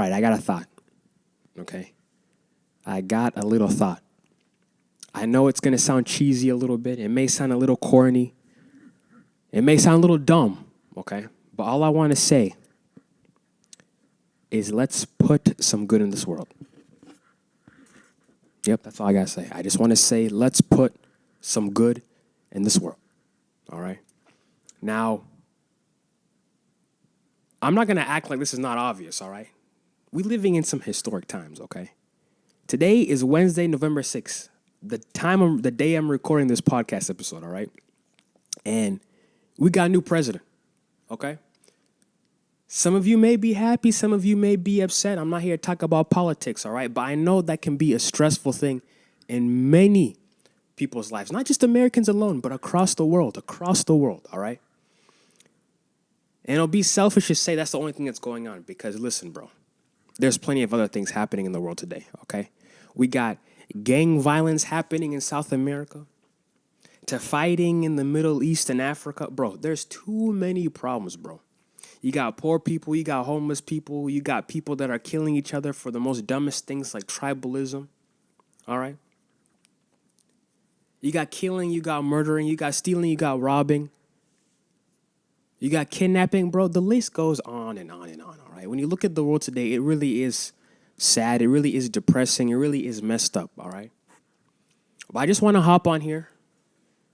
right, I got a thought. Okay? I got a little thought. I know it's going to sound cheesy a little bit. It may sound a little corny. It may sound a little dumb, okay? But all I want to say is let's put some good in this world. Yep, that's all I got to say. I just want to say let's put some good in this world, all right? Now, I'm not going to act like this is not obvious, all right? We're living in some historic times, okay? Today is Wednesday, November 6th, the day I'm recording this podcast episode, all right? And we got a new president, okay? Some of you may be happy, some of you may be upset. I'm not here to talk about politics, all right? But I know that can be a stressful thing in many people's lives, not just Americans alone, but across the world, all right? And it'll be selfish to say that's the only thing that's going on because, listen, bro, there's plenty of other things happening in the world today, okay? We got gang violence happening in South America, to fighting in the Middle East and Africa. Bro, there's too many problems, bro. You got poor people, you got homeless people, you got people that are killing each other for the most dumbest things like tribalism, all right? You got killing, you got murdering, you got stealing, you got robbing. You got kidnapping, bro. The list goes on and on and on, all right? When you look at the world today, it really is sad. It really is depressing. It really is messed up, all right? But I just want to hop on here,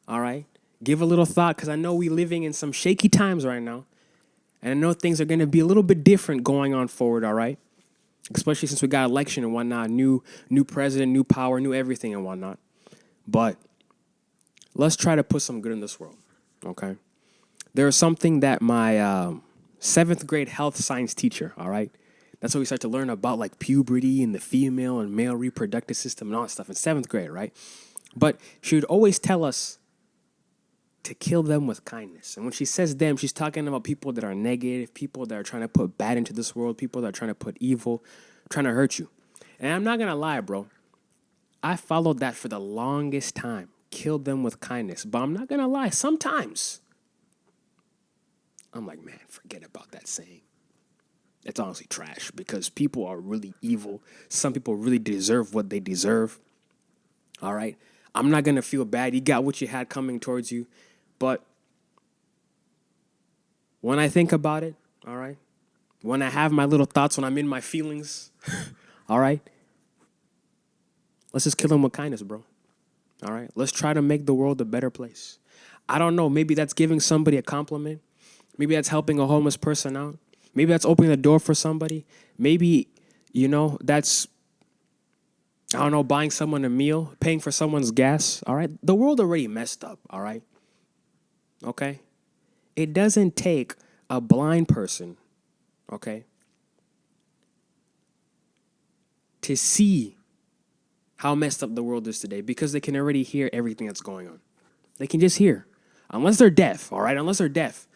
all right? Give a little thought because I know we're living in some shaky times right now. And I know things are going to be a little bit different going on forward, all right? Especially since we got election and whatnot, new president, new power, new everything and whatnot. But let's try to put some good in this world, okay? There is something that my 7th grade health science teacher, all right? That's what we start to learn about like puberty and the female and male reproductive system and all that stuff in 7th grade, right? But she would always tell us to kill them with kindness. And when she says them, she's talking about people that are negative, people that are trying to put bad into this world, people that are trying to put evil, trying to hurt you. And I'm not going to lie, bro. I followed that for the longest time. Kill them with kindness. But I'm not going to lie. Sometimes I'm like, man, forget about that saying. It's honestly trash because people are really evil. Some people really deserve what they deserve. All right? I'm not going to feel bad. You got what you had coming towards you. But when I think about it, all right, when I have my little thoughts, when I'm in my feelings, all right, let's just kill them with kindness, bro. All right? Let's try to make the world a better place. I don't know. Maybe that's giving somebody a compliment. Maybe that's helping a homeless person out. Maybe that's opening the door for somebody. Maybe, that's, I don't know, buying someone a meal, paying for someone's gas, all right? The world already messed up, all right? Okay? It doesn't take a blind person, okay, to see how messed up the world is today because they can already hear everything that's going on. They can just hear. Unless they're deaf, all right? Unless they're deaf.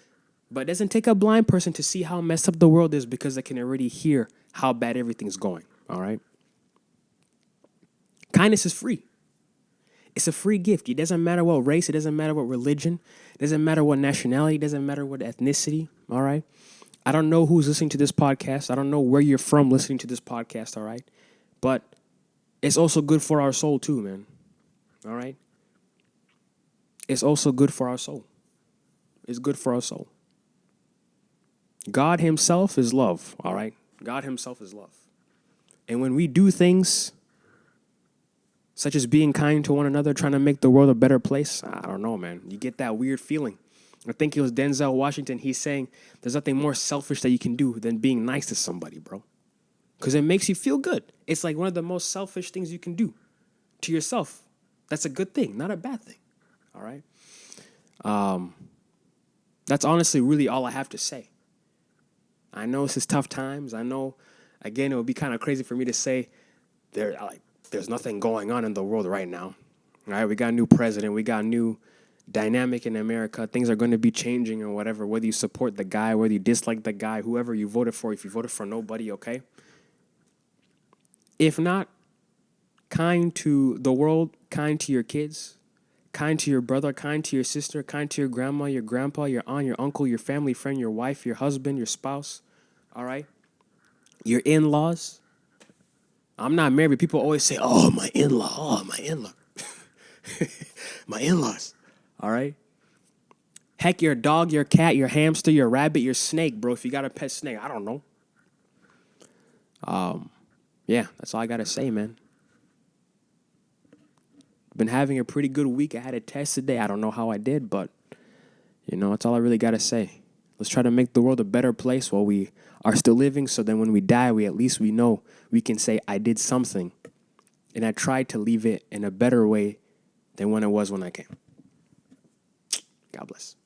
But it doesn't take a blind person to see how messed up the world is because they can already hear how bad everything's going, all right? Kindness is free. It's a free gift. It doesn't matter what race. It doesn't matter what religion. It doesn't matter what nationality. It doesn't matter what ethnicity, all right? I don't know who's listening to this podcast. I don't know where you're from listening to this podcast, all right? But it's also good for our soul too, man, all right? It's also good for our soul. It's good for our soul. God himself is love, all right? God himself is love. And when we do things such as being kind to one another, trying to make the world a better place, I don't know, man. You get that weird feeling. I think it was Denzel Washington. He's saying there's nothing more selfish that you can do than being nice to somebody, bro. Because it makes you feel good. It's like one of the most selfish things you can do to yourself. That's a good thing, not a bad thing, all right? That's honestly really all I have to say. I know this is tough times. I know, again, it would be kind of crazy for me to say there's nothing going on in the world right now. All right, we got a new president. We got a new dynamic in America. Things are going to be changing or whatever, whether you support the guy, whether you dislike the guy, whoever you voted for, if you voted for nobody, okay? If not, kind to the world, kind to your kids, kind to your brother, kind to your sister, kind to your grandma, your grandpa, your aunt, your uncle, your family friend, your wife, your husband, your spouse, all right? your in-laws. I'm not married. People always say, oh, my in-law. Oh, my in-law. My in-laws. All right? Heck, your dog, your cat, your hamster, your rabbit, your snake, bro. If you got a pet snake, I don't know. Yeah, that's all I got to say, man. Been having a pretty good week. I had a test today. I don't know how I did, but, that's all I really got to say. Let's try to make the world a better place while we are still living, so then when we die, we know we can say, I did something, and I tried to leave it in a better way than when it was when I came. God bless.